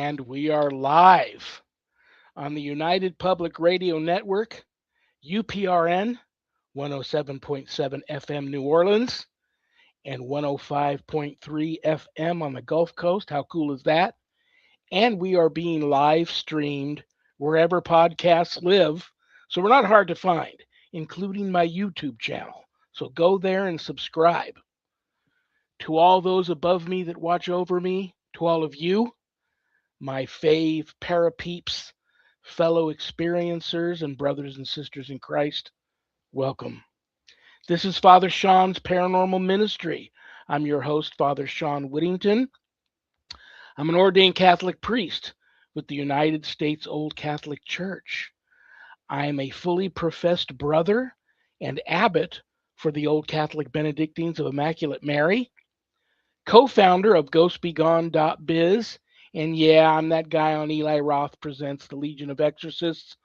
And we are live on the United Public Radio Network, UPRN 107.7 FM New Orleans and 105.3 FM on the Gulf Coast. How cool is that? And we are being live streamed wherever podcasts live. So we're not hard to find, including my YouTube channel. So go there and subscribe. To all those above me that watch over me, to all of you, my fave parapeeps, fellow experiencers, and brothers and sisters in Christ, welcome. This is Father Shawn's Paranormal Ministry. I'm your host, Father Shawn Whittington. I'm an ordained Catholic priest with the United States Old Catholic Church. I am a fully professed brother and abbot for the Old Catholic Benedictines of Immaculate Mary, co-founder of GhostBeGone.biz, and yeah, I'm that guy on Eli Roth Presents The Legion of Exorcists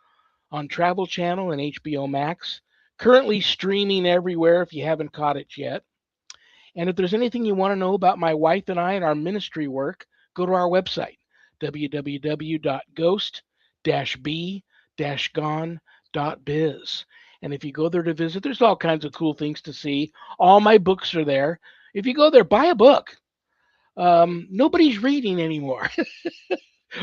on Travel Channel and HBO Max, currently streaming everywhere if you haven't caught it yet. And if there's anything you want to know about my wife and I and our ministry work, go to our website, www.ghost-b-gone.biz. And if you go there to visit, there's all kinds of cool things to see. All my books are there. If you go there, buy a book. Nobody's reading anymore.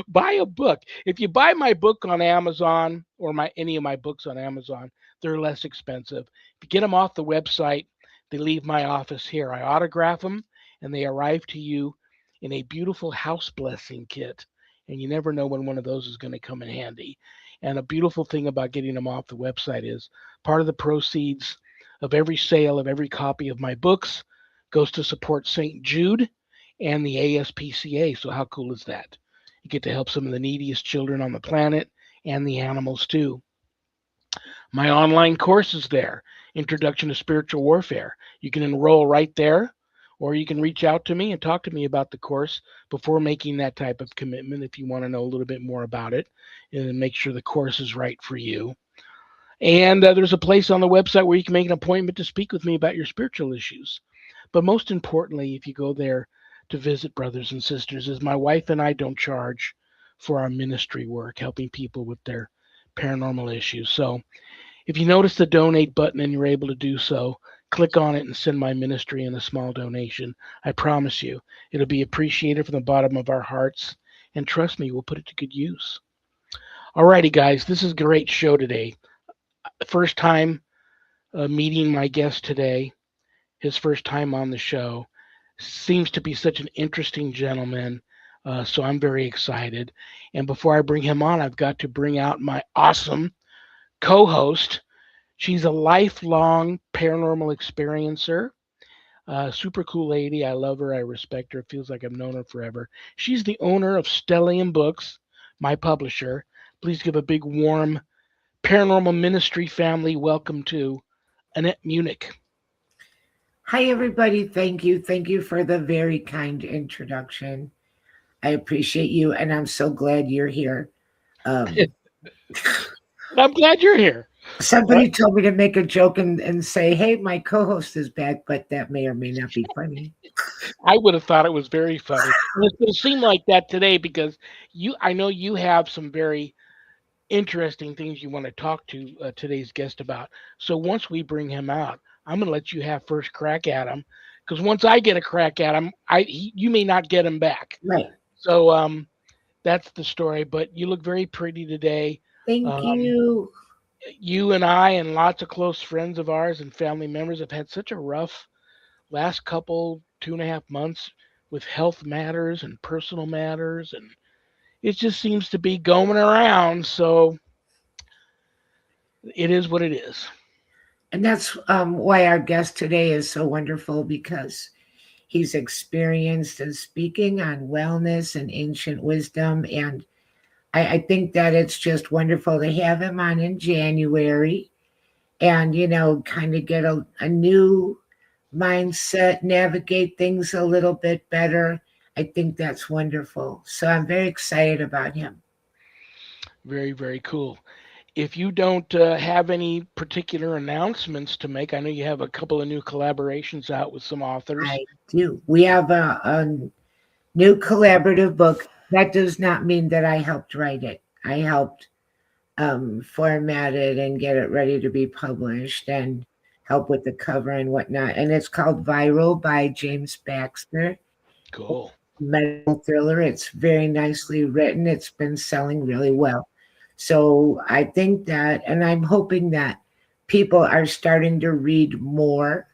Buy a book. If you buy my book on Amazon or any of my books on Amazon, they're less expensive. If you get them off the website, they leave my office here. I autograph them, and they arrive to you in a beautiful house blessing kit. And you never know when one of those is going to come in handy. And a beautiful thing about getting them off the website is part of the proceeds of every sale of every copy of my books goes to support St. Jude and the ASPCA. So how cool is that? You get to help some of the neediest children on the planet and the animals too. My online course is there, Introduction to Spiritual Warfare. You can enroll right there, or you can reach out to me and talk to me about the course before making that type of commitment if you want to know a little bit more about it and make sure the course is right for you. And there's a place on the website where you can make an appointment to speak with me about your spiritual issues. But most importantly, if you go there to visit, brothers and sisters, is my wife and I don't charge for our ministry work, helping people with their paranormal issues. So if you notice the donate button and you're able to do so, click on it and send my ministry in a small donation. I promise you, it'll be appreciated from the bottom of our hearts. And trust me, we'll put it to good use. Alrighty, guys, this is a great show today. First time meeting my guest today, his first time on the show. Seems to be such an interesting gentleman, so I'm very excited. And before I bring him on, I've got to bring out my awesome co-host. She's a lifelong paranormal experiencer, super cool lady. I love her. I respect her. It feels like I've known her forever. She's the owner of Stellium Books, my publisher. Please give a big, warm Paranormal Ministry family welcome to Annette Munich. Hi, everybody. Thank you. Thank you for the very kind introduction. I appreciate you, and I'm so glad you're here. I'm glad you're here. Somebody told me to make a joke and say, hey, my co-host is back, but that may or may not be funny. I would have thought it was very funny. It seemed like that today because I know you have some very interesting things you want to talk to today's guest about. So once we bring him out, I'm going to let you have first crack at him, because once I get a crack at him, you may not get him back. Right. So that's the story. But you look very pretty today. Thank you. You and I and lots of close friends of ours and family members have had such a rough last couple 2.5 months with health matters and personal matters, and it just seems to be going around. So it is what it is. And that's why our guest today is so wonderful, because he's experienced in speaking on wellness and ancient wisdom. And I think that it's just wonderful to have him on in January and, kind of get a new mindset, navigate things a little bit better. I think that's wonderful. So I'm very excited about him. Very, very cool. If you don't have any particular announcements to make, I know you have a couple of new collaborations out with some authors. I do. We have a new collaborative book That does not mean that I helped write it. I helped format it and get it ready to be published and help with the cover and whatnot. And it's called Viral by James Baxter. Cool. Medical thriller. It's very nicely written. It's been selling really well. So I think that, and I'm hoping that people are starting to read more.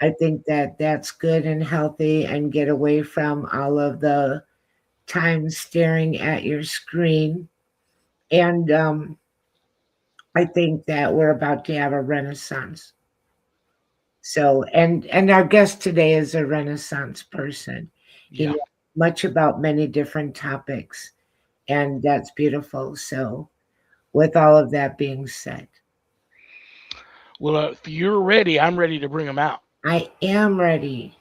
I think that that's good and healthy and get away from all of the time staring at your screen. And I think that we're about to have a renaissance. So, and our guest today is a renaissance person. He Yeah. knows much about many different topics, and that's beautiful. So, with all of that being said, Well, if you're ready, I'm ready to bring them out. I am ready.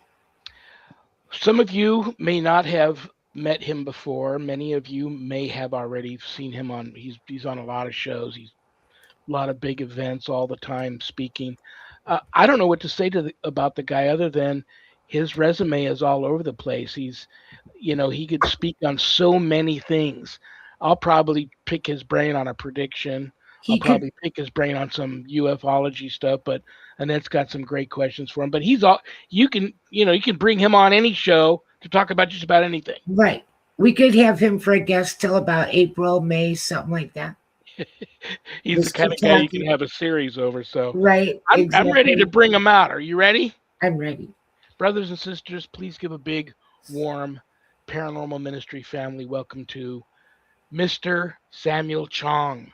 Some of you may not have met him before. Many of you may have already seen him on. He's on a lot of shows. He's a lot of big events all the time speaking. I don't know what to say about the guy other than his resume is all over the place. He could speak on so many things. I'll probably pick his brain on a prediction. I'll He could, probably pick his brain on some ufology stuff, but Annette's got some great questions for him. But he's all you can bring him on any show to talk about just about anything. right. We could have him for a guest till about April, May, something like that. He's the Just to kind of guy you talk. can have a series over. So Right, I'm ready to exactly. bring him out. Are you ready? I'm ready. Brothers and sisters, please give a big, warm paranormal ministry family welcome to Mr. Samuel Chong.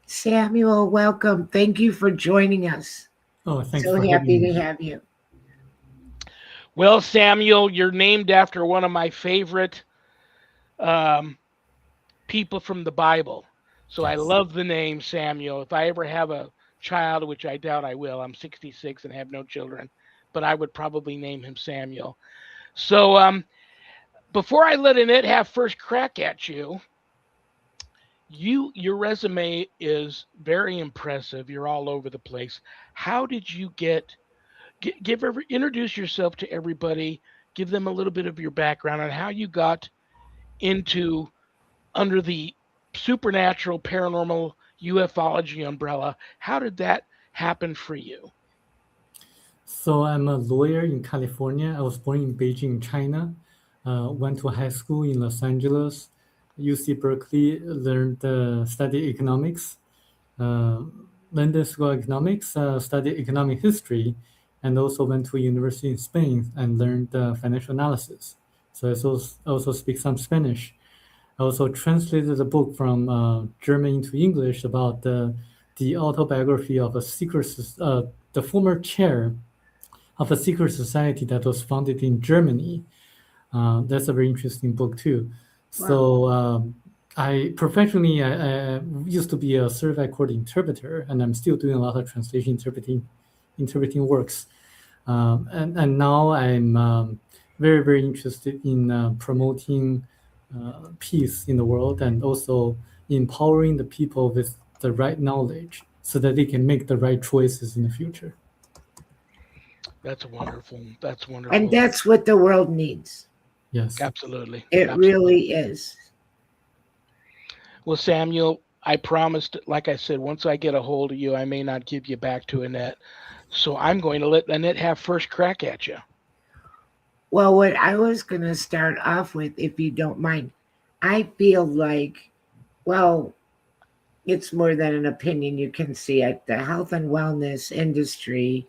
Samuel, welcome. Thank you for joining us. Oh, thanks So for happy having to me. have you. Well, Samuel, you're named after one of my favorite um, people from the Bible. So I Yes. love the name Samuel. If I ever have a child, which I doubt I will, I'm 66 and have no children, but I would probably name him Samuel. So before I let Annette have first crack at you, your resume is very impressive. You're all over the place. How did you introduce yourself to everybody, give them a little bit of your background on how you got into under the supernatural paranormal ufology umbrella. How did that happen for you? So I'm a lawyer in California. I was born in Beijing, China. Went to high school in Los Angeles, UC Berkeley. Learned studied economics. Uh, London School of Economics. Studied economic history, and also went to a university in Spain and learned financial analysis. So I also speak some Spanish. I also translated a book from German into English about the autobiography of the former chair of a secret society that was founded in Germany. That's a very interesting book too. Wow. So I professionally I used to be a certified court interpreter, and I'm still doing a lot of translation interpreting works. And now I'm very interested in promoting peace in the world and also empowering the people with the right knowledge so that they can make the right choices in the future. That's wonderful. That's And wonderful. that's what the world needs. Yes. Absolutely. It Absolutely. really is. Well, Samuel, I promised, like I said, once I get a hold of you, I may not give you back to Annette. So I'm going to let Annette have first crack at you. Well, what I was going to start off with, if you don't mind, I feel like, well, it's more than an opinion. You can see it. The health and wellness industry,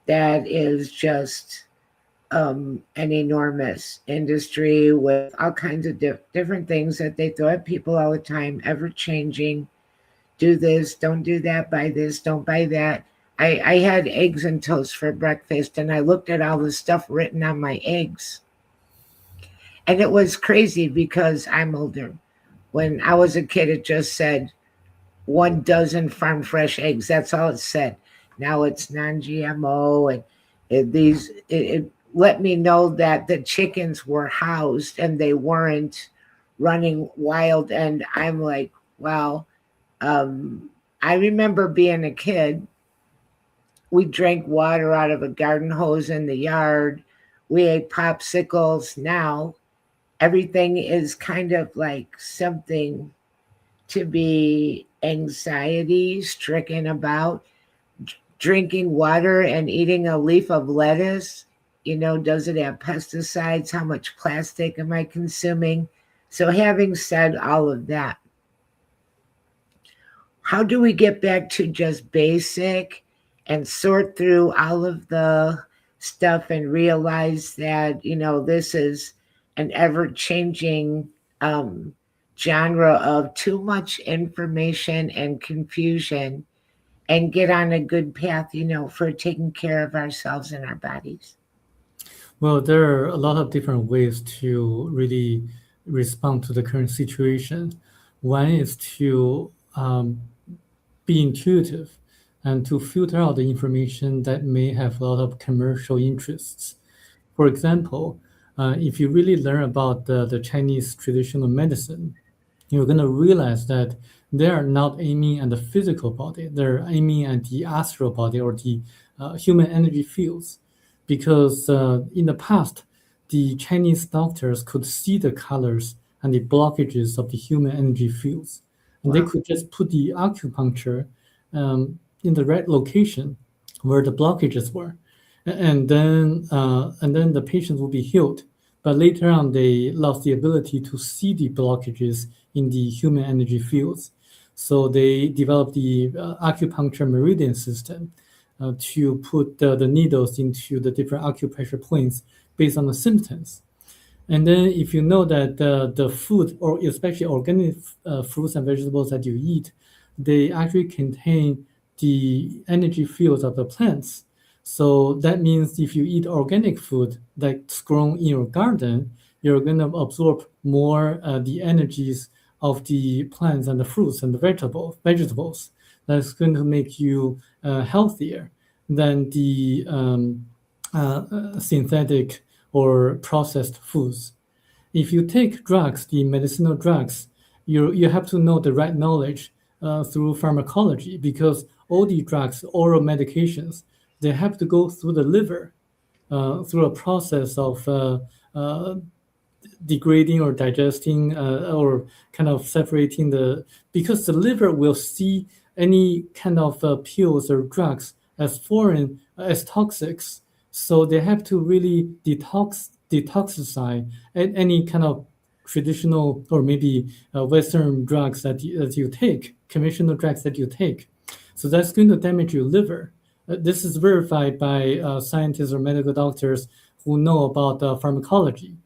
that is just an enormous industry with all kinds of different things that they throw at people all the time, ever changing. Do this, don't do that, buy this, don't buy that. I had eggs and toast for breakfast, and I looked at all the stuff written on my eggs. And it was crazy because I'm older. When I was a kid, it just said 1 dozen farm fresh eggs. That's all it said. Now it's non GMO, and it let me know that the chickens were housed and they weren't running wild. And I'm like, wow. Um, I remember being a kid, we drank water out of a garden hose in the yard. We ate popsicles. Now everything is kind of like something to be anxiety stricken about. Drinking water and eating a leaf of lettuce, does it have pesticides? How much plastic am I consuming? So, having said all of that, how do we get back to just basic and sort through all of the stuff and realize that, this is an ever changing genre of too much information and confusion, and get on a good path, for taking care of ourselves and our bodies? Well, there are a lot of different ways to really respond to the current situation. One is to be intuitive and to filter out the information that may have a lot of commercial interests. For example, if you really learn about the Chinese traditional medicine, you're going to realize that they are not aiming at the physical body, they're aiming at the astral body or the human energy fields. Because in the past, the Chinese doctors could see the colors and the blockages of the human energy fields. And they Wow. could just put the acupuncture in the right location where the blockages were. And then the patient will be healed. But later on, they lost the ability to see the blockages in the human energy fields. So they developed the acupuncture meridian system to put the needles into the different acupressure points based on the symptoms. And then if you know that the food, or especially organic fruits and vegetables that you eat, they actually contain the energy fields of the plants. So that means if you eat organic food that's grown in your garden, you're going to absorb more the energies of the plants and the fruits and the vegetables. That's going to make you healthier than the synthetic or processed foods. If you take drugs, the medicinal drugs, you have to know the right knowledge through pharmacology, because all the drugs, oral medications, they have to go through the liver through a process of degrading or digesting or kind of separating because the liver will see any kind of pills or drugs as foreign, as toxics. So they have to really detoxify any kind of traditional or maybe Western drugs that you take, conventional drugs that you take. So that's going to damage your liver. This is verified by scientists or medical doctors who know about pharmacology.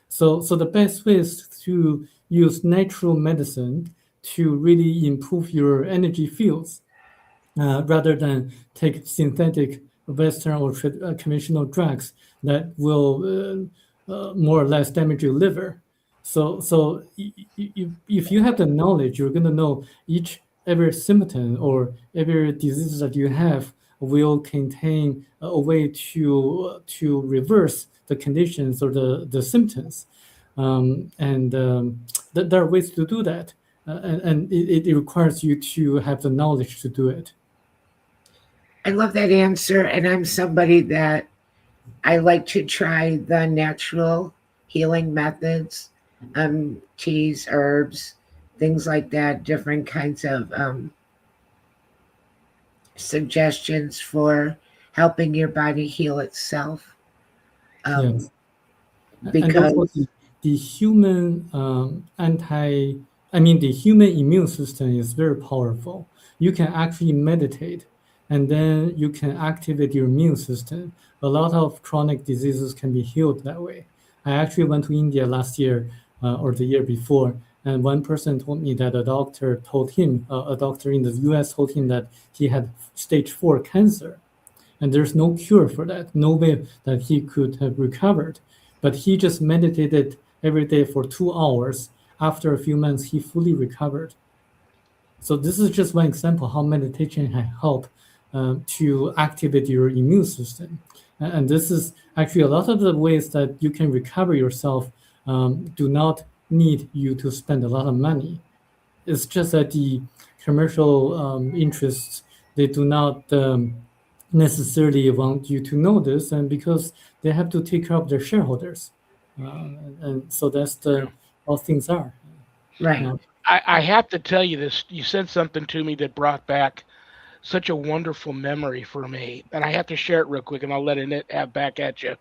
So the best way is to use natural medicine to really improve your energy fields rather than take synthetic Western or conventional drugs that will more or less damage your liver. So if you have the knowledge, you're going to know every symptom or every disease that you have will contain a way to reverse the conditions or the symptoms. There are ways to do that. And it requires you to have the knowledge to do it. I love that answer. And I'm somebody that I like to try the natural healing methods, teas, herbs, things like that, different kinds of suggestions for helping your body heal itself. Um, Yes. And because also the human the human immune system is very powerful. You can actually meditate, and then you can activate your immune system. A lot of chronic diseases can be healed that way. I actually went to India last year or the year before, and one person told me that a doctor in the US told him that he had stage 4 cancer, and there's no cure for that, no way that he could have recovered. But he just meditated every day for 2 hours. After a few months, he fully recovered. So this is just one example how meditation can help to activate your immune system. And this is actually a lot of the ways that you can recover yourself do not need you to spend a lot of money. It's just that the commercial interests, they do not necessarily want you to know this, and because they have to take care of their shareholders. and so that's the Yeah. how things are. Right. Uh, I have to tell you this. You said something to me that brought back such a wonderful memory for me, and I have to share it real quick, and I'll let Annette have back at you.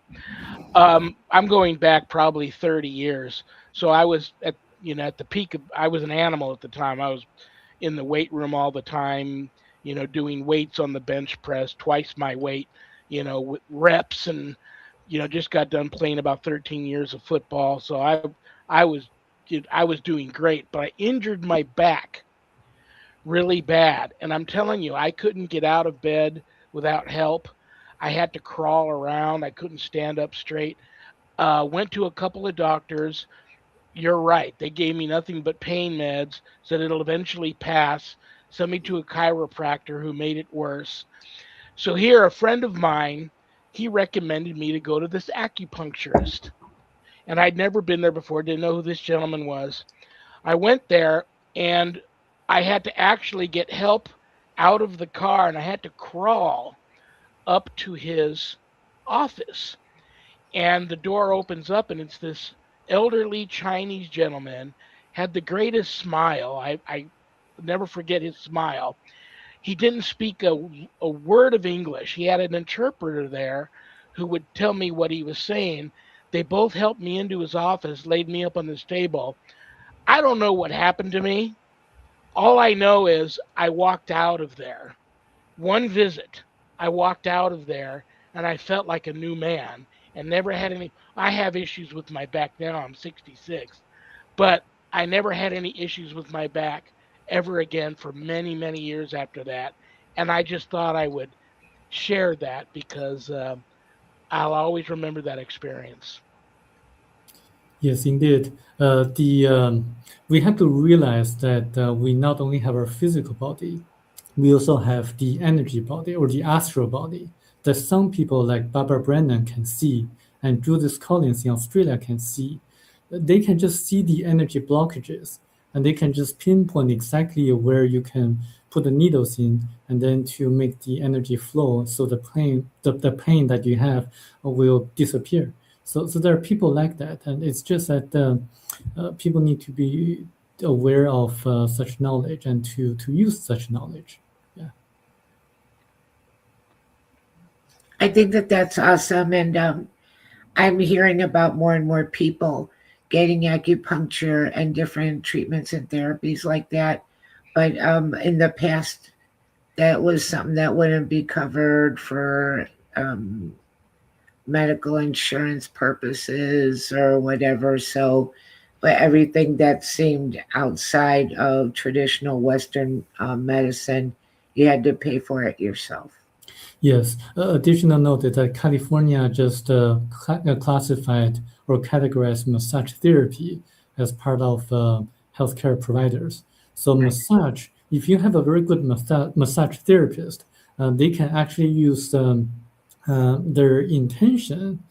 I'm going back probably 30 years. So I was at at the peak of I was an animal at the time. I was in the weight room all the time, doing weights on the bench press, twice my weight, with reps and just got done playing about 13 years of football. So I was I was doing great, but I injured my back really bad. And I'm telling you, I couldn't get out of bed without help. I had to crawl around. I couldn't stand up straight. Went to a couple of doctors. You're right. They gave me nothing but pain meds, said it'll eventually pass, sent me to a chiropractor who made it worse. So here, a friend of mine, he recommended me to go to this acupuncturist. And I'd never been there before, didn't know who this gentleman was. I went there and I had to actually get help out of the car and I had to crawl up to his office. And the door opens up and it's this elderly Chinese gentleman, had the greatest smile. I never forget his smile. He didn't speak a word of English. He had an interpreter there who would tell me what he was saying. They both helped me into his office, laid me up on this table. I don't know what happened to me. All I know is I walked out of there. One visit, I walked out of there and I felt like a new man and never had any. I have issues with my back now. I'm 66, but I never had any issues with my back ever again for many, many years after that. And I just thought I would share that because I'll always remember that experience. yes, indeed. The We have to realize that we not only have our physical body, we also have the energy body or the astral body that some people like Barbara Brennan can see and Judith Collins in Australia can see. They can just see the energy blockages and they can just pinpoint exactly where you can put the needles in and then to make the energy flow so the pain that you have will disappear. So there are people like that, and it's just that people need to be aware of such knowledge and to use such knowledge. Yeah. I think that that's awesome. And I'm hearing about more and more people getting acupuncture and different treatments and therapies like that. But in the past, that was something that wouldn't be covered for medical insurance purposes or whatever. So, but everything that seemed outside of traditional Western medicine, you had to pay for it yourself. Yes. Additional note is that California just classified or categorized massage therapy as part of healthcare providers. So massage, if you have a very good massage therapist, they can actually use their intention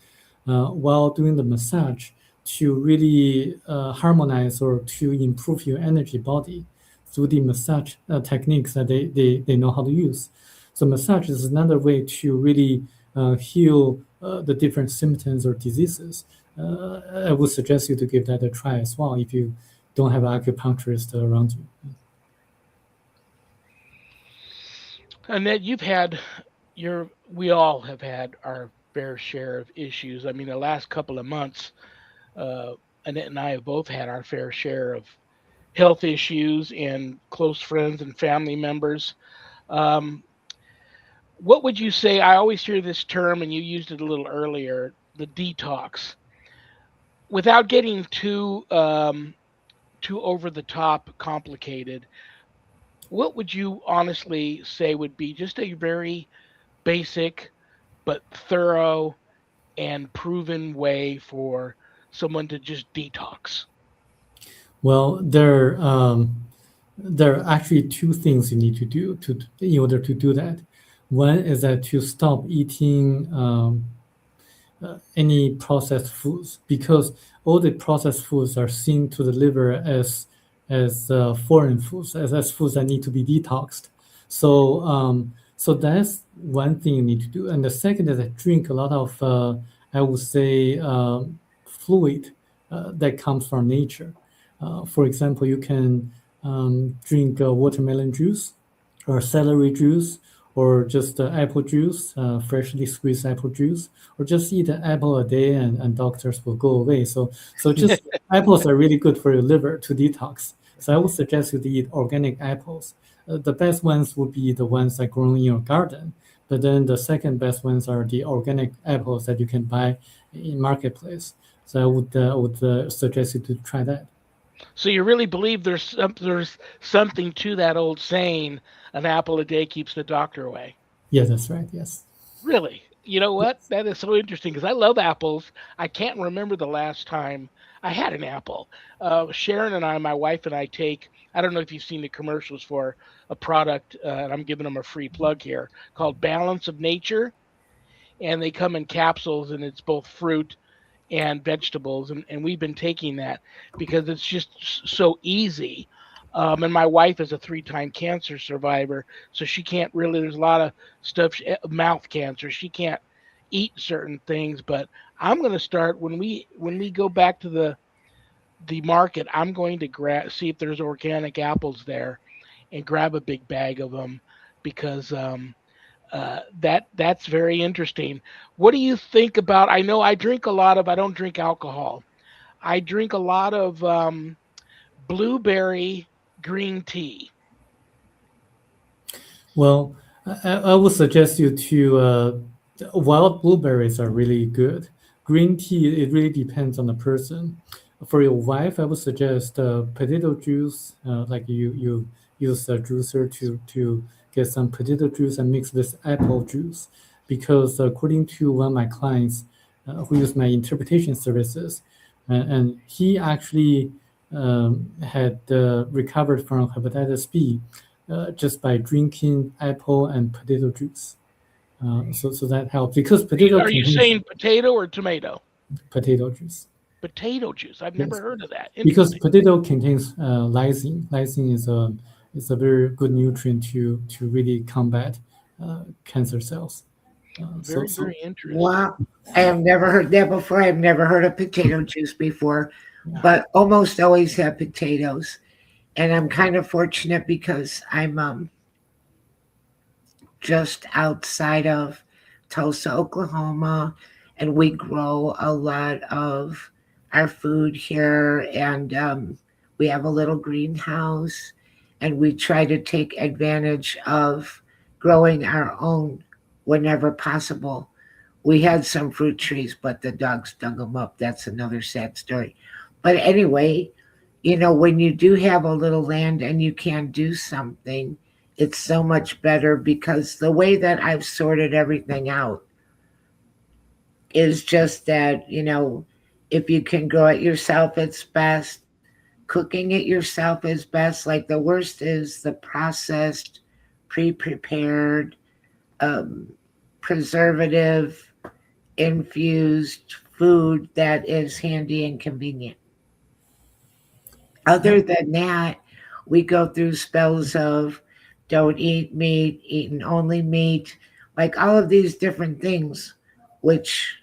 while doing the massage to really harmonize or to improve your energy body through the massage techniques that they know how to use. So massage is another way to really heal the different symptoms or diseases. I would suggest you to give that a try as well if you don't have an acupuncturist around you. Annette, you've had we all have had our fair share of issues. I mean, the last couple of months, uh, Annette and I have both had our fair share of health issues and close friends and family members. Um, what would you say? I always hear this term, and you used it a little earlier, the detox. Without getting too over the top complicated, what would you honestly say would be just a very basic but thorough and proven way for someone to just detox? Well, there are actually two things you need to do in order to do that. One is that to stop eating any processed foods because all the processed foods are seen to the liver as foreign foods, as foods that need to be detoxed. So that's one thing you need to do. And the second is that drink a lot of I would say fluid that comes from nature. For example, you can drink watermelon juice or celery juice or just apple juice, freshly squeezed apple juice, or just eat an apple a day and doctors will go away. So just apples are really good for your liver to detox. So I would suggest you to eat organic apples. The best ones would be the ones that grow in your garden, but then the second best ones are the organic apples that you can buy in marketplace. So I would suggest you to try that. So you really believe there's something to that old saying, an apple a day keeps the doctor away? Yeah, that's right. Yes. Really? You know what? That is so interesting because I love apples. I can't remember the last time I had an apple. Sharon and I, my wife and I, take. I don't know if you've seen the commercials for a product, and I'm giving them a free plug here, called Balance of Nature, and they come in capsules, and it's both fruit and vegetables, and we've been taking that because it's just so easy. And my wife is a three-time cancer survivor, so she can't really. There's a lot of stuff, mouth cancer. She can't eat certain things, but I'm going to start when we go back to the market. I'm going to see if there's organic apples there, and grab a big bag of them because that's very interesting. What do you think about? I know I drink a lot of. I don't drink alcohol. I drink a lot of blueberry green tea. Well, I would suggest you to wild blueberries are really good. Green tea, it really depends on the person. For your wife, I would suggest potato juice. Like you use a juicer to get some potato juice and mix with apple juice, because according to one of my clients who use my interpretation services, and he actually had recovered from hepatitis B just by drinking apple and potato juice. So that helps because potato Are you contains saying potato or tomato? potato juice. Potato juice. I've never Yes, heard of that. because Interesting. potato contains lysine. Lysine is a very good nutrient to really combat cancer cells. So Very, so very interesting. Wow. I have never heard that before. I've never heard of potato juice before, yeah. but almost always have potatoes. And I'm kind of fortunate because I'm just outside of Tulsa, Oklahoma, and we grow a lot of our food here. And we have a little greenhouse, and we try to take advantage of growing our own whenever possible. We had some fruit trees, but the dogs dug them up. That's another sad story. But anyway, when you do have a little land and you can do something, it's so much better because the way that I've sorted everything out is just that, if you can grow it yourself, it's best. Cooking it yourself is best. Like the worst is the processed, pre prepared, um, preservative infused food that is handy and convenient. Yeah. Other than that, we go through spells of don't eat meat, eating only meat, like all of these different things, which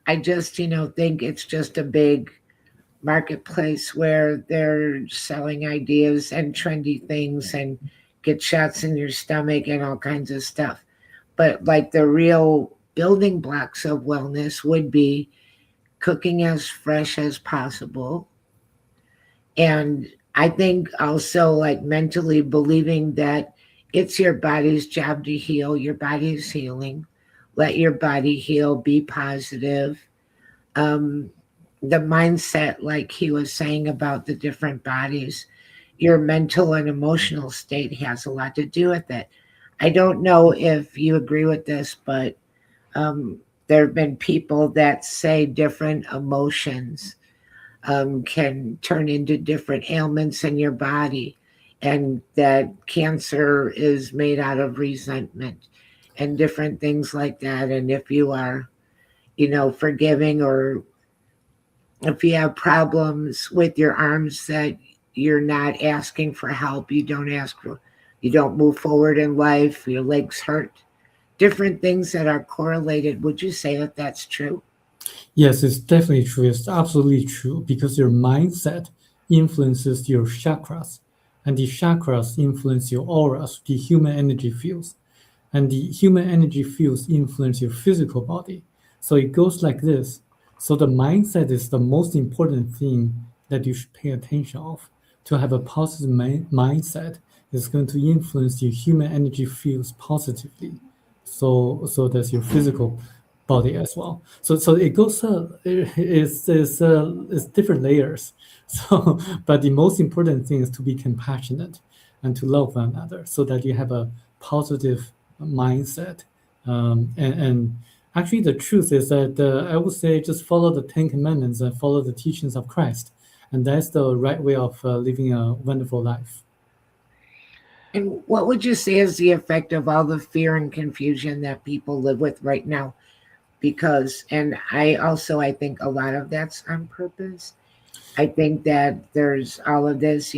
I just, think it's just a big marketplace where they're selling ideas and trendy things and get shots in your stomach and all kinds of stuff. But like the real building blocks of wellness would be cooking as fresh as possible. And I think also like mentally believing that it's your body's job to heal. Your body is healing. Let your body heal. Be positive. Um, the mindset, like he was saying about the different bodies, your mental and emotional state has a lot to do with it. I don't know if you agree with this, but um, there have been people that say different emotions can turn into different ailments in your body, and that cancer is made out of resentment and different things like that. And if you are, forgiving, or if you have problems with your arms that you're not asking for help, you don't move forward in life, your legs hurt, different things that are correlated. Would you say that that's true? Yes, it's definitely true. It's absolutely true because your mindset influences your chakras, and the chakras influence your auras, the human energy fields, and the human energy fields influence your physical body. So it goes like this. So the mindset is the most important thing that you should pay attention of. To have a positive mindset is going to influence your human energy fields positively. So does your physical body as well. So it goes it's different layers. So but the most important thing is to be compassionate and to love one another so that you have a positive mindset. And actually, the truth is that I would say just follow the Ten Commandments and follow the teachings of Christ, and that's the right way of living a wonderful life. And what would you say is the effect of all the fear and confusion that people live with right now? Because, and I think a lot of that's on purpose. I think that there's all of this,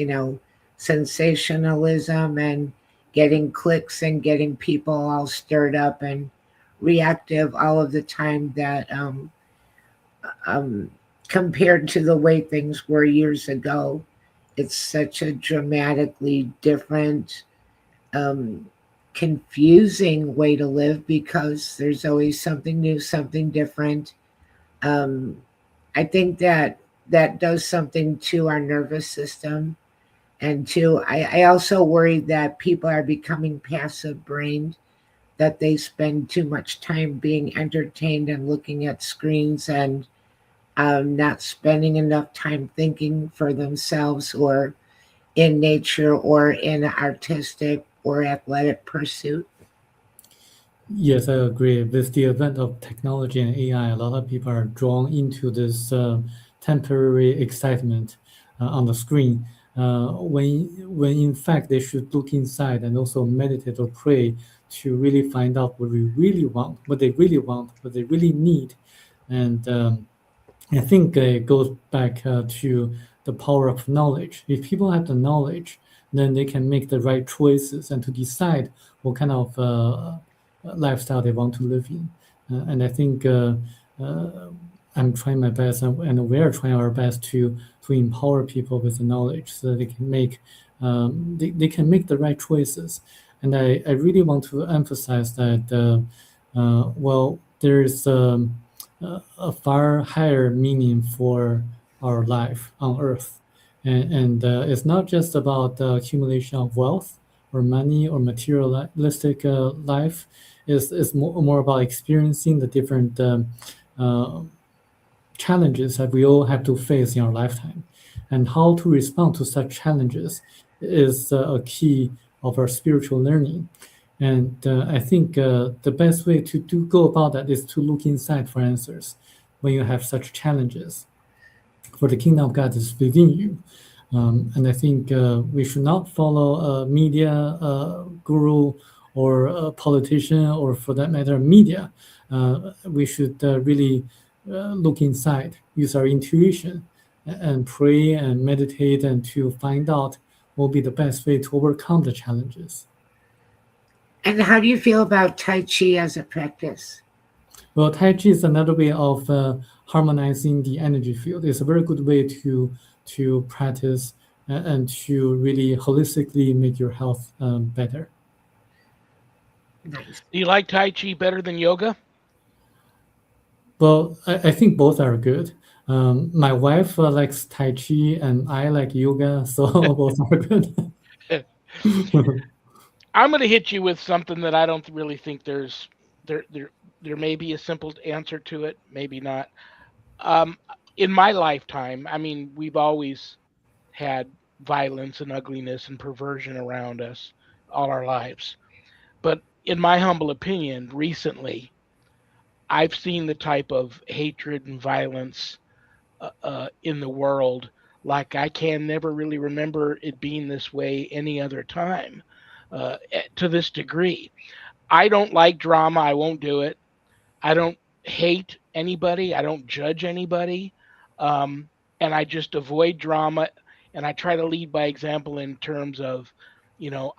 sensationalism and getting clicks and getting people all stirred up and reactive all of the time that um, compared to the way things were years ago, it's such a dramatically different, um, confusing way to live because there's always something new, something different. Um, I think that that does something to our nervous system. And I also worry that people are becoming passive brained, that they spend too much time being entertained and looking at screens and not spending enough time thinking for themselves or in nature or in artistic or athletic pursuit. Yes, I agree. With the advent of technology and AI, a lot of people are drawn into this temporary excitement on the screen. When in fact they should look inside and also meditate or pray to really find out what we really want, what they really want, what they really need, and I think it goes back to the power of knowledge. If people have the knowledge, then they can make the right choices and to decide what kind of lifestyle they want to live in. And I think uh, I'm trying my best, and we're trying our best to empower people with the knowledge so that they can make the right choices. And I really want to emphasize that well, there's a far higher meaning for our life on earth. And it's not just about the accumulation of wealth or money or materialistic life. It's more about experiencing the different uh, challenges that we all have to face in our lifetime. And how to respond to such challenges is a key of our spiritual learning. And I think the best way to go about that is to look inside for answers when you have such challenges. For the kingdom of God is within you. And I think we should not follow a media guru or a politician, or for that matter, media. We should really look inside, use our intuition, and pray and meditate, and to find out what will be the best way to overcome the challenges. And how do you feel about Tai Chi as a practice? Well, Tai Chi is another way of harmonizing the energy field. It's a very good way to practice and to really holistically make your health better. Nice. Do you like Tai Chi better than yoga? Well, I think both are good. My wife likes Tai Chi and I like yoga, so both are good. I'm going to hit you with something that I don't really think there there there may be a simple answer to it, maybe not. Um, in my lifetime, I mean, we've always had violence and ugliness and perversion around us all our lives. But in my humble opinion, recently, I've seen the type of hatred and violence in the world like I can never really remember it being this way any other time to this degree. I don't like drama. I won't do it. I don't hate anybody. I don't judge anybody. Um, and I just avoid drama and I try to lead by example in terms of,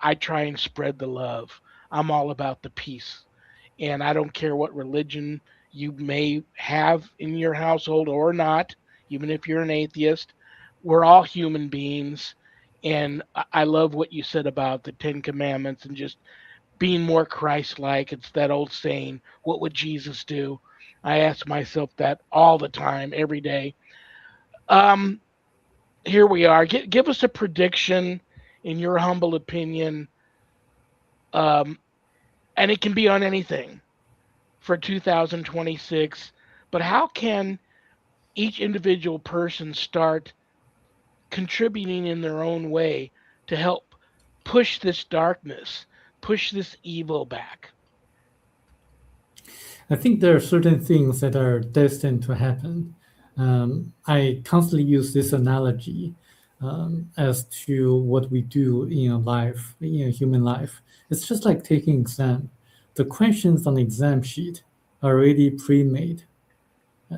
I try and spread the love. I'm all about the peace. And I don't care what religion you may have in your household or not, even if you're an atheist. We're all human beings. And I love what you said about the Ten Commandments and just being more Christ like. It's that old saying, what would Jesus do? I ask myself that all the time, every day. Um, Here we are. Give us a prediction, in your humble opinion, um, and it can be on anything for 2026. But how can each individual person start contributing in their own way to help push this darkness, push this evil back? I think there are certain things that are destined to happen. I constantly use this analogy as to what we do in a life, in a human life. It's just like taking exam. The questions on the exam sheet are already pre-made,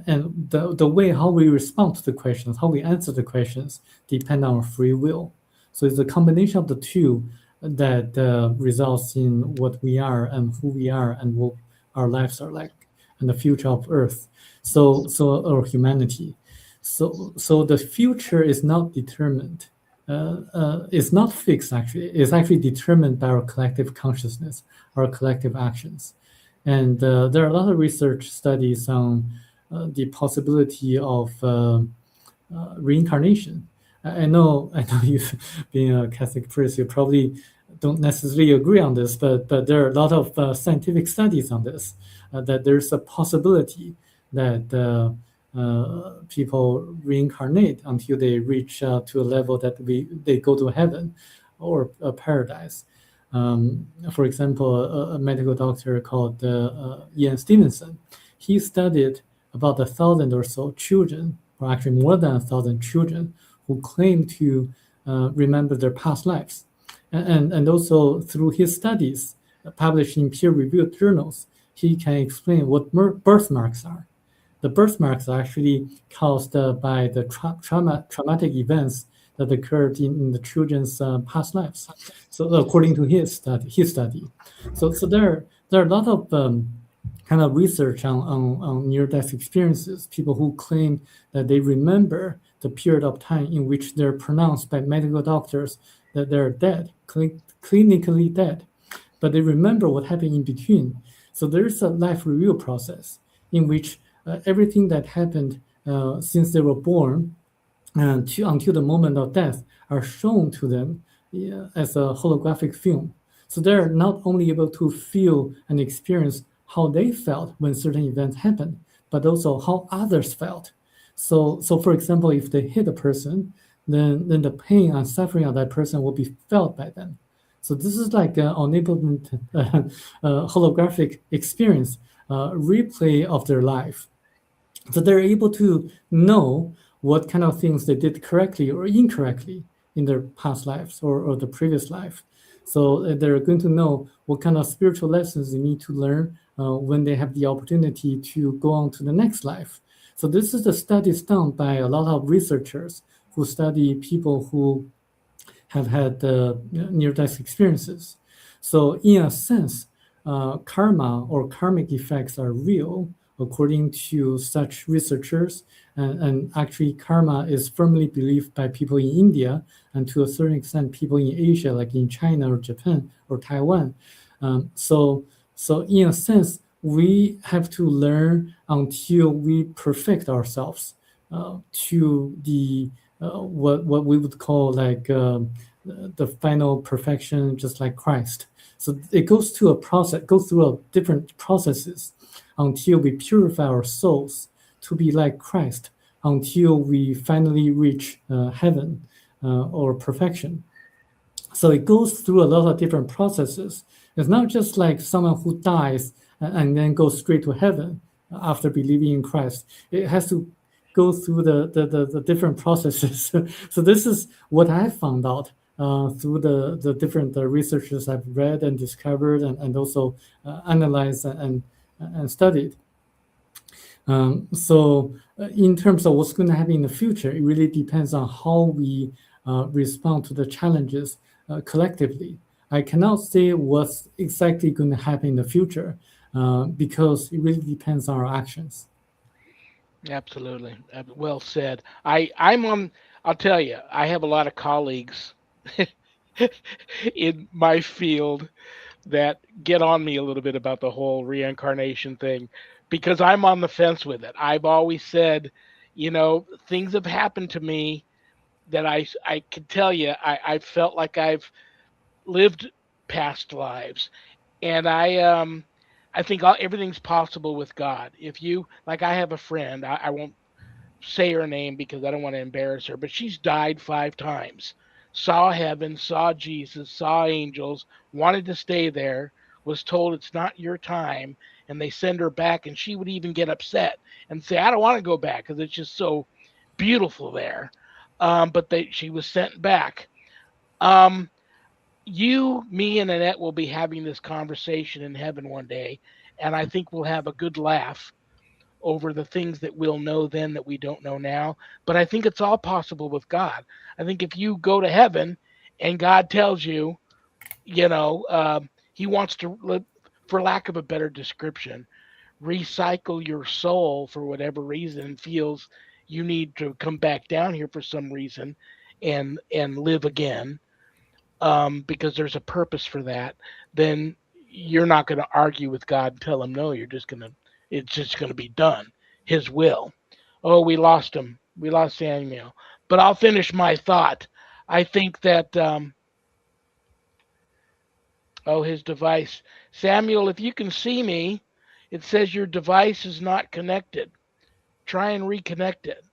and the way how we respond to the questions, how we answer the questions, depend on our free will. So it's a combination of the two that results in what we are and who we are and what our lives are like and the future of Earth. Or humanity. So the future is not determined. It's not fixed. Actually, it's actually determined by our collective consciousness, our collective actions. And there are a lot of research studies on the possibility of reincarnation. I know you, being a Catholic priest, you probably don't necessarily agree on this, but there are a lot of scientific studies on this. That there's a possibility that people reincarnate until they reach to a level that they go to heaven or a paradise. For example, a medical doctor called Ian Stevenson, he studied about 1,000 or so children, or actually more than 1,000 children, who claim to remember their past lives. And also through his studies published in peer-reviewed journals, he can explain what birthmarks are. The birthmarks are actually caused by the traumatic events that occurred in the children's past lives. So according to his study. So there are a lot of kind of research on near-death experiences, people who claim that they remember the period of time in which they're pronounced by medical doctors that they're dead, clinically dead, but they remember what happened in between. So there's a life review process in which everything that happened since they were born until the moment of death are shown to them as a holographic film. So they're not only able to feel and experience how they felt when certain events happened, but also how others felt. So for example, if they hit a person, then the pain and suffering of that person will be felt by them. So this is like an enablement holographic experience, replay of their life. So they're able to know what kind of things they did correctly or incorrectly in their past lives or the previous life. So they're going to know what kind of spiritual lessons they need to learn when they have the opportunity to go on to the next life. So this is the studies done by a lot of researchers who study people who have had near-death experiences. So in a sense, karma or karmic effects are real according to such researchers. And actually, karma is firmly believed by people in India and to a certain extent people in Asia, like in China or Japan or Taiwan. So in a sense, we have to learn until we perfect ourselves to the what we would call like the final perfection, just like Christ. So it goes through different processes until we purify our souls to be like Christ, until we finally reach heaven or perfection. So it goes through a lot of different processes. It's not just like someone who dies and then goes straight to heaven after believing in Christ. It has to go through the different processes. So this is what I found out through the different researches I've read and discovered and also analyzed and studied. So in terms of what's going to happen in the future, it really depends on how we respond to the challenges collectively. I cannot say what's exactly going to happen in the future, because it really depends on our actions. Absolutely. Well said. I'm on. I'll tell you, I have a lot of colleagues in my field that get on me a little bit about the whole reincarnation thing because I'm on the fence with it. I've always said, things have happened to me that I can tell you I felt like I've lived past lives, and I think everything's possible with God. If you like, I have a friend. I won't say her name because I don't want to embarrass her, but she's died 5 times. Saw heaven, saw Jesus, saw angels, wanted to stay there, was told it's not your time, and they send her back, and she would even get upset and say, I don't want to go back because it's just so beautiful there. But she was sent back. Um, you, me, and Annette will be having this conversation in heaven one day, and I think we'll have a good laugh over the things that we'll know then that we don't know now. But I think it's all possible with God. I think if you go to heaven and God tells you, He wants to, for lack of a better description, recycle your soul for whatever reason and feels you need to come back down here for some reason and live again, because there's a purpose for that, then you're not going to argue with God and tell him no. It's just going to be done. His will. Oh, we lost him. We lost Samuel. But I'll finish my thought. I think that, his device. Samuel, if you can see me, it says your device is not connected. Try and reconnect it.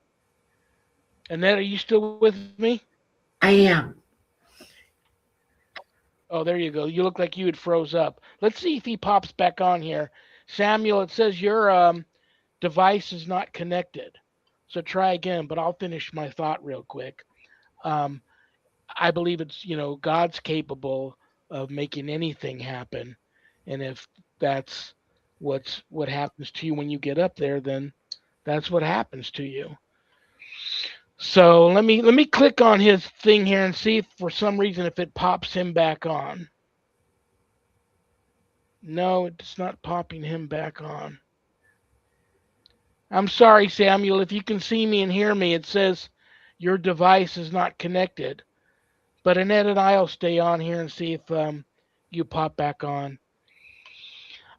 Annette, are you still with me? I am. Oh, there you go. You look like you had froze up. Let's see if he pops back on here. Samuel, it says your device is not connected. So try again, but I'll finish my thought real quick. Um, I believe God's capable of making anything happen. And if that's what happens to you when you get up there, then that's what happens to you. So let me click on his thing here and see if for some reason if it pops him back on. No, it's not popping him back on. I'm sorry, Samuel. If you can see me and hear me, it says your device is not connected. But Annette and I will stay on here and see if you pop back on.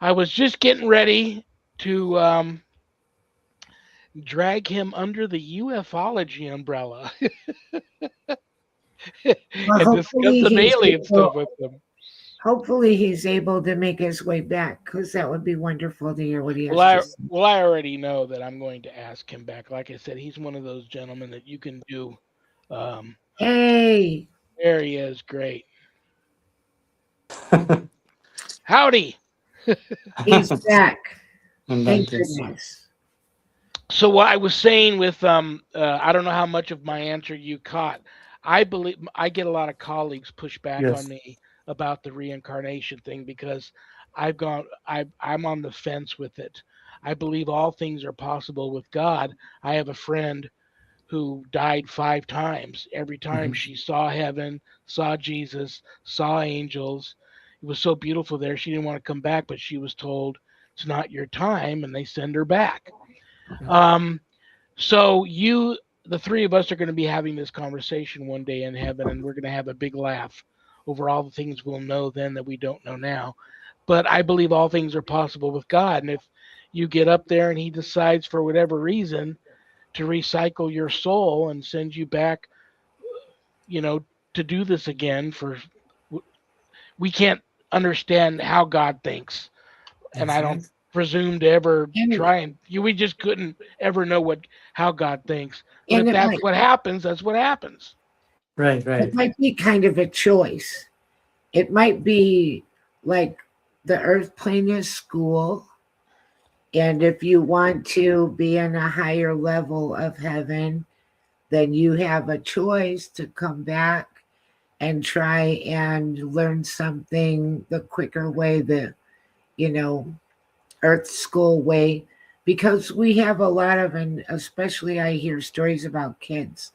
I was just getting ready to drag him under the ufology umbrella Well, and discuss some alien stuff with him. hopefully he's able to make his way back, because that would be wonderful to hear what he Well, has to I say. well I already know that I'm going to ask him back. Like I said, he's one of those gentlemen that you can do. Um, Hey, there he is. Great. Howdy. he's back. And Thank that is goodness. So what I was saying with I don't know how much of my answer you caught. I believe I get a lot of colleagues push back on yes. me about the reincarnation thing because I'm on the fence with it. I believe all things are possible with God. I have a friend who died 5 times. Every time Mhm. she saw heaven, saw Jesus, saw angels. It was so beautiful there. She didn't want to come back, but she was told it's not your time, and they send her back. Yeah. Um, so the three of us are going to be having this conversation one day in heaven, and we're going to have a big laugh over all the things we'll know then that we don't know now. But I believe all things are possible with God, and if you get up there and He decides for whatever reason to recycle your soul and send you back, you know, to do this again we can't understand how God thinks, and That's I don't right. presume to ever And try and we just couldn't ever know how God thinks. But and if that's what happens, that's what happens. Right, it right. might be kind of a choice. It might be like the earth plane is school, and if you want to be in a higher level of heaven, then you have a choice to come back and try and learn something the quicker way, the you know earth school way, because we have a lot of, and especially I hear stories about kids,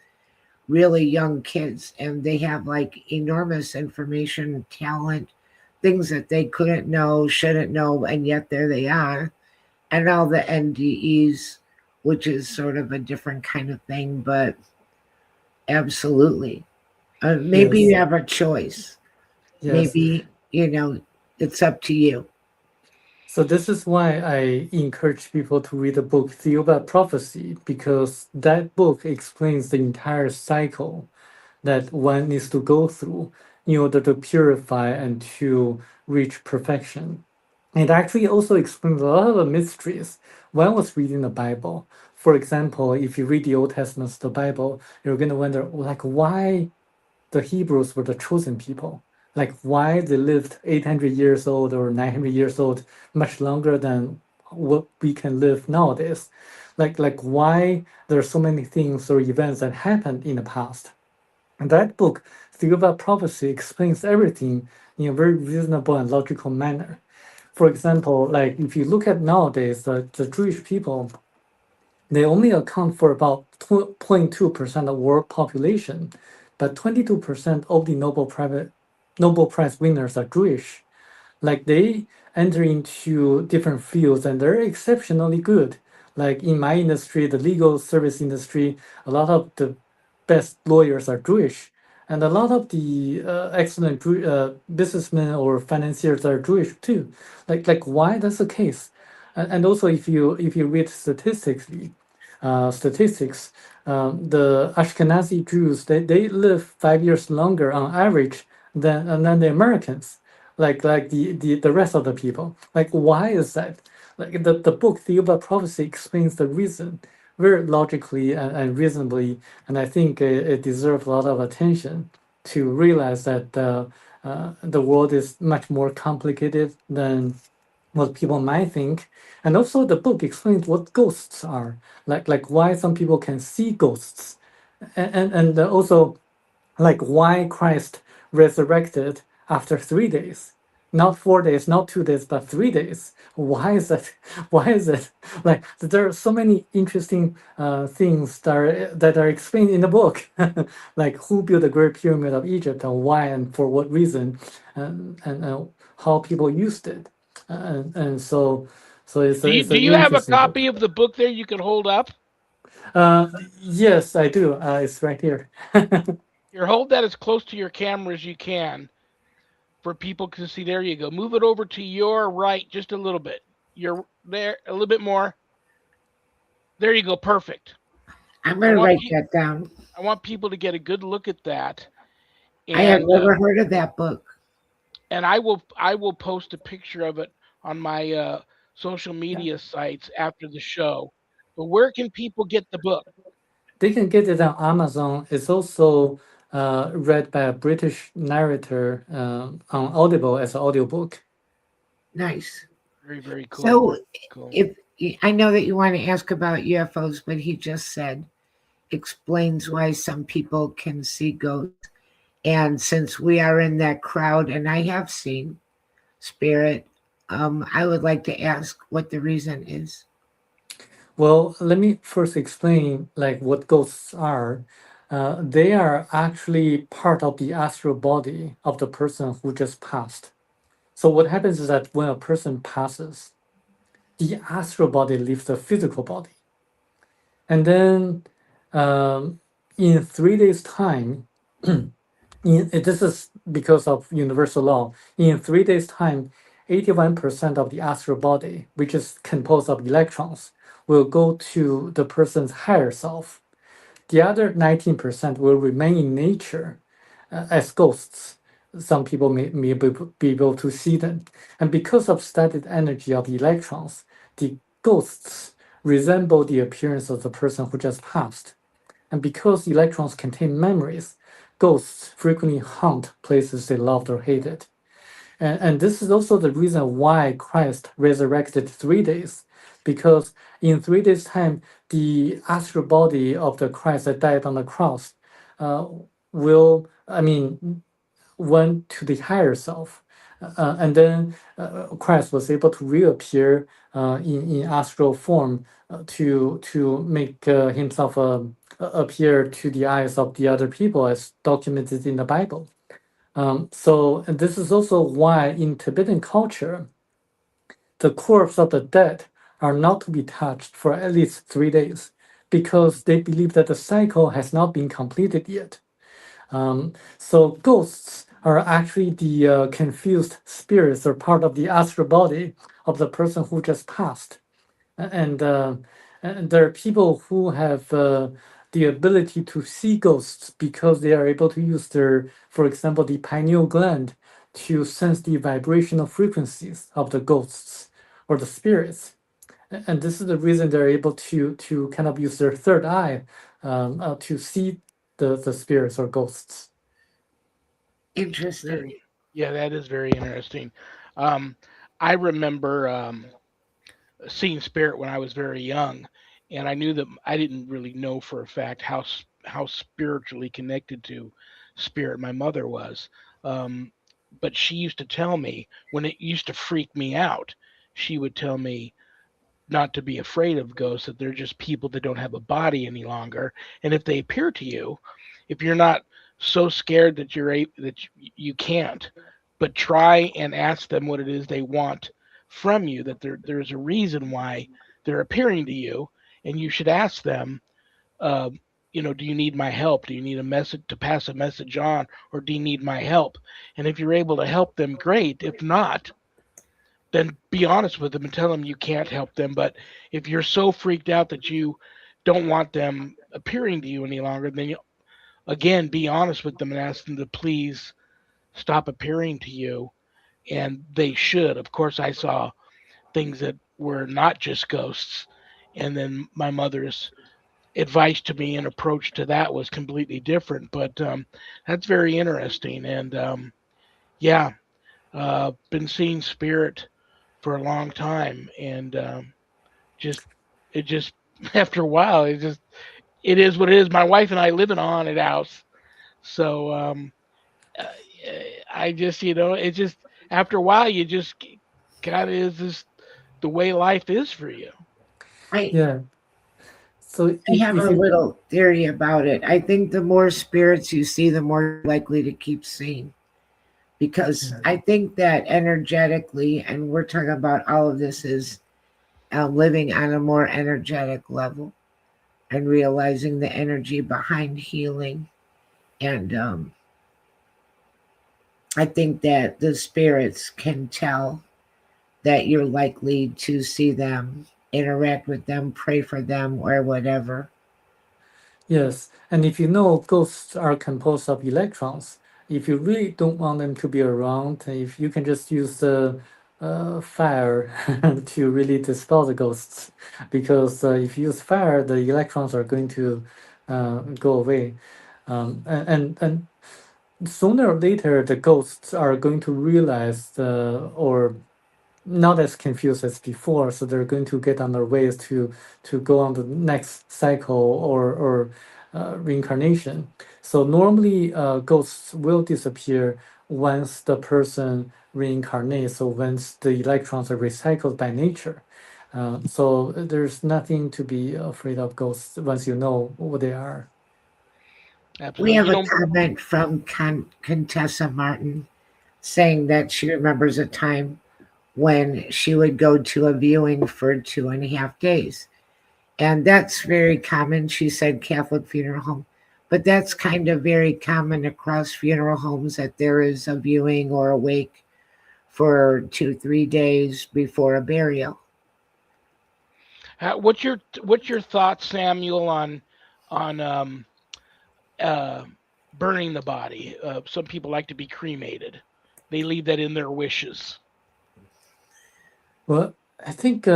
really young kids, and they have like enormous information talent things that they couldn't know, shouldn't know, and yet there they are. And all the NDEs, which is sort of a different kind of thing, but absolutely. Maybe Yes, you have a choice. yes. Maybe, it's up to you. So this is why I encourage people to read the book Theory of Prophecy, because that book explains the entire cycle that one needs to go through in order to purify and to reach perfection. It actually also explains a lot of the mysteries when I was reading the Bible. For example, if you read the Old Testament, the Bible, you're going to wonder, like, why the Hebrews were the chosen people. Like why they lived 800 years old or 900 years old, much longer than what we can live nowadays. Like why there are so many things or events that happened in the past. And that book, Theory of Prophecy, explains everything in a very reasonable and logical manner. For example, like if you look at nowadays, the Jewish people, they only account for about 0.2% of world population, but 22% of the Nobel Prize winners are Jewish. Like they enter into different fields and they're exceptionally good. Like in my industry, the legal service industry, a lot of the best lawyers are Jewish, and a lot of the excellent businessmen or financiers are Jewish too. Like why that's the case? And also, if you read statistics, the Ashkenazi Jews they live 5 years longer on average than the Americans, like the rest of the people. Like why is that? Like the book The Yuba Prophecy explains the reason very logically and reasonably, and I think it deserves a lot of attention to realize that the world is much more complicated than what people might think. And also the book explains what ghosts are, like why some people can see ghosts, and also like why Christ resurrected after 3 days, not 4 days, not 2 days, but 3 days. Why is that? Why is it? Like there are so many interesting things that are explained in the book, like who built the Great Pyramid of Egypt and why and for what reason, and how people used it, and so it's Do an you have a interesting book. copy of the book there you can hold up? Uh, yes, I do. It's right here. Here, hold that as close to your camera as you can for people to see. There you go. Move it over to your right just a little bit. You're there a little bit more. There you go. Perfect. I'm I going to want write pe- that down. I want people to get a good look at that, I had and never heard of that book. I will post a picture of it on my social Yeah. media sites after the show. But where can people get the book? They can get it on Amazon. It's also read by a British narrator on Audible as an audiobook. Nice. Very, very cool. So, Cool. if I know that you want to ask about UFOs, but he just said explains why some people can see ghosts. And since we are in that crowd, and I have seen spirit, I would like to ask what the reason is. Well, let me first explain like what ghosts are. They are actually part of the astral body of the person who just passed. So what happens is that when a person passes, the astral body leaves the physical body, and then um, in 3 days' time, this is because of universal law. In 3 days' time, 81% of the astral body, which is composed of electrons, will go to the person's higher self. The other 19% will remain in nature as ghosts. Some people may be able to see them. And because of static energy of the electrons, the ghosts resemble the appearance of the person who just passed. And because electrons contain memories, ghosts frequently haunt places they loved or hated. And this is also the reason why Christ resurrected 3 days, because in 3 days' time, the astral body of the Christ that died on the cross uh, I mean, went to the higher self. And then Christ was able to reappear in astral form to make himself appear to the eyes of the other people as documented in the Bible. And this is also why in Tibetan culture, the corpse of the dead are not to be touched for at least 3 days because they believe that the cycle has not been completed yet. So ghosts are actually the confused spirits or part of the astral body of the person who just passed. And, uh, and there are people who have the ability to see ghosts because they are able to use their, for example, the pineal gland to sense the vibrational frequencies of the ghosts or the spirits. And this is the reason they're able to kind of use their third eye to see the spirits or ghosts. Interesting. Very, yeah, that is very interesting. Um, I remember seeing spirit when I was very young, and I knew that I didn't really know for a fact how spiritually connected to spirit my mother was. Um, but she used to tell me when it used to freak me out. She would tell me not to be afraid of ghosts, that they're just people that don't have a body any longer, and if they appear to you, if you're not so scared that you can't, but try and ask them what it is they want from you, that there's a reason why they're appearing to you, and you should ask them, uh, do you need my help? Do you need a message to pass a message on, or do you need my help? And if you're able to help them, great. If not, then be honest with them and tell them you can't help them. But if you're so freaked out that you don't want them appearing to you any longer, then you again be honest with them and ask them to please stop appearing to you. And they should. Of course, I saw things that were not just ghosts. And then my mother's advice to me and approach to that was completely different. But that's very interesting. And yeah, been seeing spirit for a long time, and just it just after a while, it is what it is. My wife and I live in a haunted house, so uh, I just it just after a while you just kind of is this the way life is for you. I Yeah. So I have if a you little theory about it. I think the more spirits you see, the more you're likely to keep seeing. Because yeah, I think that energetically, and we're talking about all of this is living on a more energetic level and realizing the energy behind healing. And I think that the spirits can tell that you're likely to see them, interact with them, pray for them, or whatever. yes, and if you know ghosts are composed of electrons, if you really don't want them to be around, if you can just use the fire to really dispel the ghosts, because if you use fire, the electrons are going to go away, and sooner or later the ghosts are going to realize or not as confused as before, so they're going to get on their ways to go on the next cycle or reincarnation. So normally ghosts will disappear once the person reincarnates, so once the electrons are recycled by nature. So there's nothing to be afraid of ghosts once you know what they are. We Absolutely, have you a don't. comment from Contessa Martin saying that she remembers a time when she would go to a viewing for 2.5 days. And that's very common. She said Catholic funeral home. But that's kind of very common across funeral homes that there is a viewing or a wake for 2, 3 days before a burial. What's your thoughts, Samuel, on uh, burning the body? Some people like to be cremated. They leave that in their wishes. Well, I think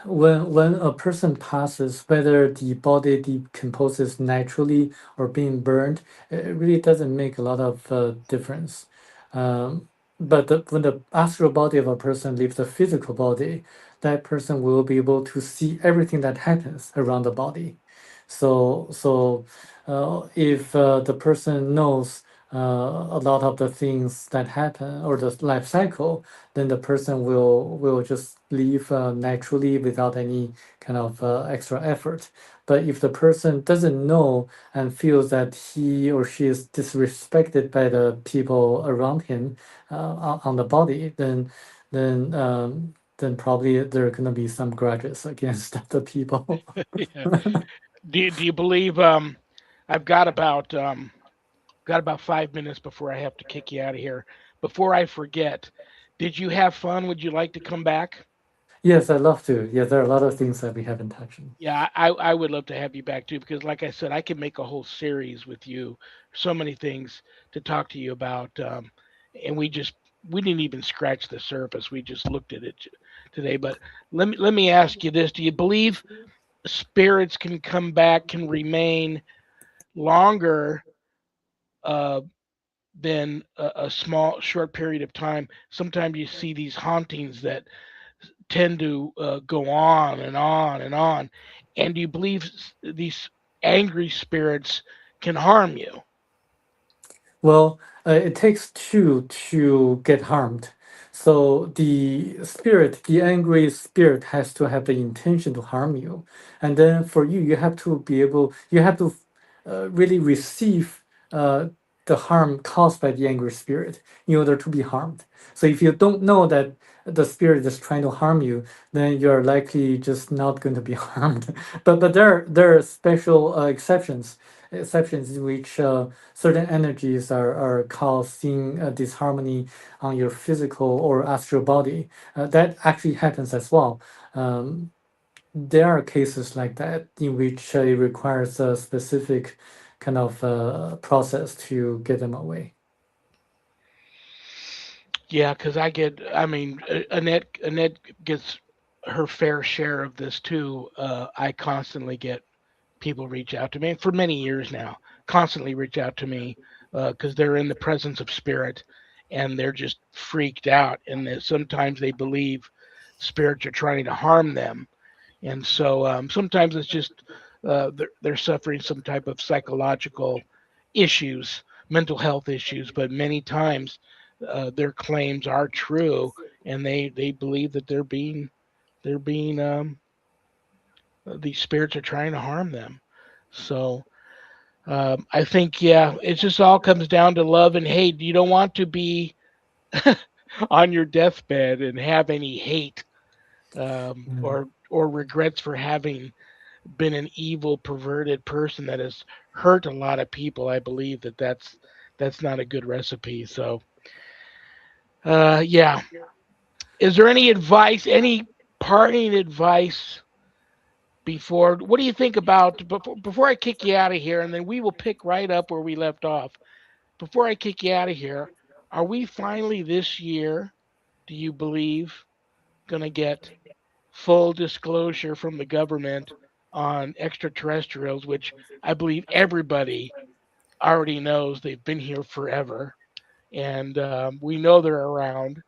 when a person passes, whether the body decomposes naturally or being burned, it really doesn't make a lot of difference. But when the astral body of a person leaves the physical body, that person will be able to see everything that happens around the body. So if the person knows a lot of the things that happen or the life cycle, then the person will just leave naturally without any kind of extra effort. But if the person doesn't know and feels that he or she is disrespected by the people around him on the body, then probably there are gonna be some grudges against the people. Yeah. Do you believe I've got about 5 minutes before I have to kick you out of here. Before I forget, did you have fun? Would you like to come back? Yes, I love to. Yeah, there are a lot of things that we haven't touched on. Yeah, I would love to have you back too because, like I said, I can make a whole series with you. So many things to talk to you about, and we didn't even scratch the surface. We just looked at it today. But let me ask you this: do you believe spirits can come back, can remain longer uh, than a small short period of time? Sometimes you see these hauntings that tend to go on and on and on. And do you believe these angry spirits can harm you? Well, it takes two to get harmed. So the spirit, the angry spirit, has to have the intention to harm you, and then for you, you have to be able, you have to really receive uh, the harm caused by the angry spirit in order to be harmed. So if you don't know that the spirit is trying to harm you, then you're likely just not going to be harmed. But there are special exceptions in which certain energies are causing disharmony on your physical or astral body. That actually happens as well. Um, there are cases like that in which it requires a specific kind of process to get them away. Yeah, because I mean, Annette gets her fair share of this too. I constantly get people reach out to me for many years now, constantly reach out to me because they're in the presence of spirit and they're just freaked out. And sometimes they believe spirits are trying to harm them. And so sometimes it's just they're suffering some type of psychological issues, mental health issues, but many times their claims are true and they believe that they're being these spirits are trying to harm them. So I think, yeah, it just all comes down to love and hate. You don't want to be on your deathbed and have any hate Mm. or regrets for having been an evil, perverted person that has hurt a lot of people. I believe that that's not a good recipe. So, yeah. Is there any advice, any parting advice before? What do you think about before I kick you out of here, and then we will pick right up where we left off. Before I kick you out of here, are we finally this year, do you believe, going to get full disclosure from the government on extraterrestrials, which I believe everybody already knows they've been here forever, and we know they're around,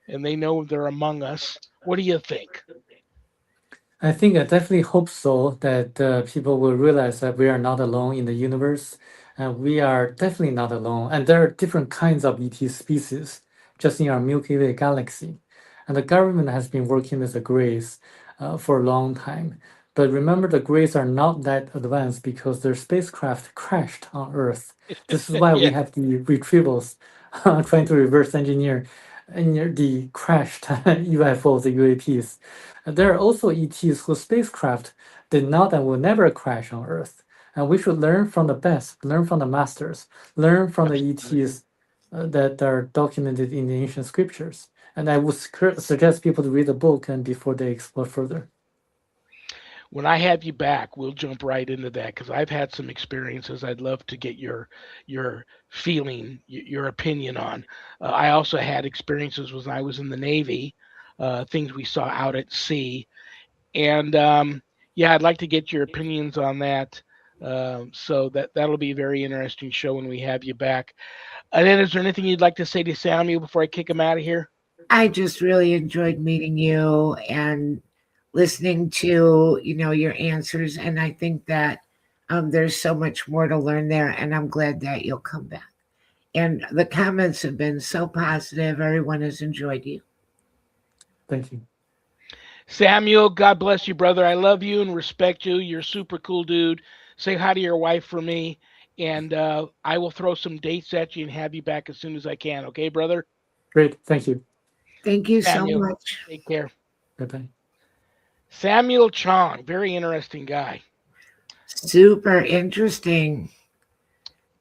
and they know they're among us. What do you think? I think I definitely hope so that people will realize that we are not alone in the universe, and we are definitely not alone. And there are different kinds of ET species just in our Milky Way galaxy, and the government has been working with the Greys for a long time. But remember, the Greys are not that advanced because their spacecraft crashed on Earth. This is why we Yeah, have the retrievals trying to reverse engineer the crashed UFOs, the UAPs. There are also ETs whose spacecraft did not and will never crash on Earth. And we should learn from the best, learn from the masters, learn from the absolutely. ETs that are documented in the ancient scriptures. And I would suggest people to read the book and before they explore further. When I have you back, we'll jump right into that because I've had some experiences. I'd love to get your feeling, your opinion on. I also had experiences when I was in the Navy, things we saw out at sea, and yeah, I'd like to get your opinions on that. So that'll be a very interesting show when we have you back. And then, is there anything you'd like to say to Samuel before I kick him out of here? I just really enjoyed meeting you and listening to, your answers. And I think that there's so much more to learn there. And I'm glad that you'll come back. And the comments have been so positive. Everyone has enjoyed you. Thank you. Samuel, God bless you, brother. I love you and respect you. You're a super cool dude. Say hi to your wife for me, and I will throw some dates at you and have you back as soon as I can. Okay, brother? Great. Thank you. Thank you so Samuel, much. take care. Bye bye. Samuel Chong, very interesting guy. Super interesting.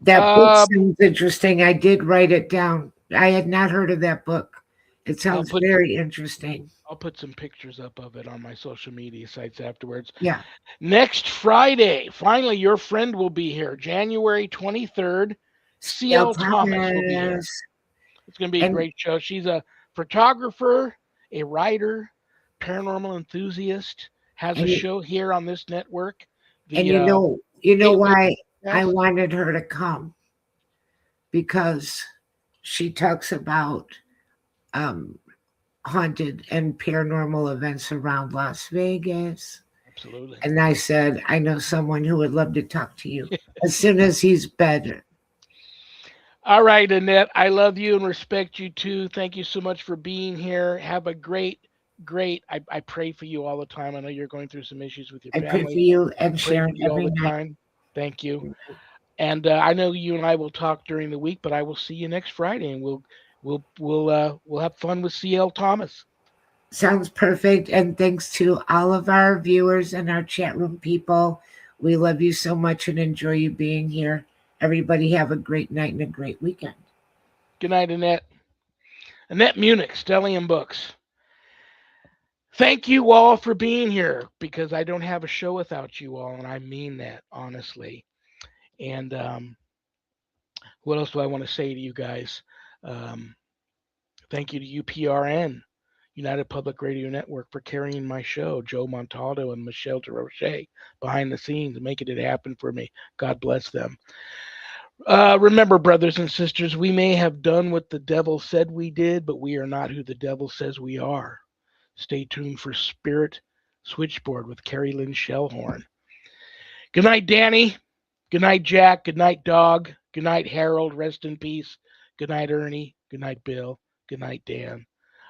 That book Uh, sounds interesting. I did write it down. I had not heard of that book. It I'll sounds put very interesting. I'll put some pictures up of it on my social media sites afterwards. Yeah. Next Friday, finally, your friend will be here, January 23rd. CL CL Thomas will be here. Thomas. It's going to be a And great show. She's a photographer, a writer, paranormal enthusiast, has a and show here on this network, and the you know Gateway why I Podcast. wanted her to come, because she talks about um haunted and paranormal events around Las Vegas. Absolutely. And I said, I know someone who would love to talk to you as soon as he's better. All right, Annette, I love you and respect you too. Thank you so much for being here. Have a I pray for you all the time. I know you're going through some issues with your I pray for family. you and Pray for Sharon you all every the night. time. Thank you. And I know you and I will talk during the week, but I will see you next Friday, and we'll have fun with CL Thomas. Sounds perfect. And thanks to all of our viewers and our chat room people. We love you so much and enjoy you being here. Everybody have a great night and a great weekend. Good night, Annette. Annette Munich, Stellium Books. Thank you all for being here because I don't have a show without you all, and I mean that honestly. And what else do I want to say to you guys? Um, Thank you to UPRN, United Public Radio Network, for carrying my show. Joe Montaldo and Michelle DeRoche behind the scenes, making it happen for me. God bless them. Remember, brothers and sisters, we may have done what the devil said we did, but we are not who the devil says we are. Stay tuned for Spirit Switchboard with Carrie Lynn Shellhorn. Good night, Danny. Good night, Jack. Good night, Dog. Good night, Harold. Rest in peace. Good night, Ernie. Good night, Bill. Good night, Dan.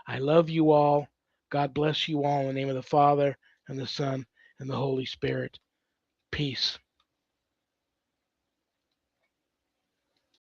I love you all. God bless you all in the name of the Father and the Son and the Holy Spirit. Peace.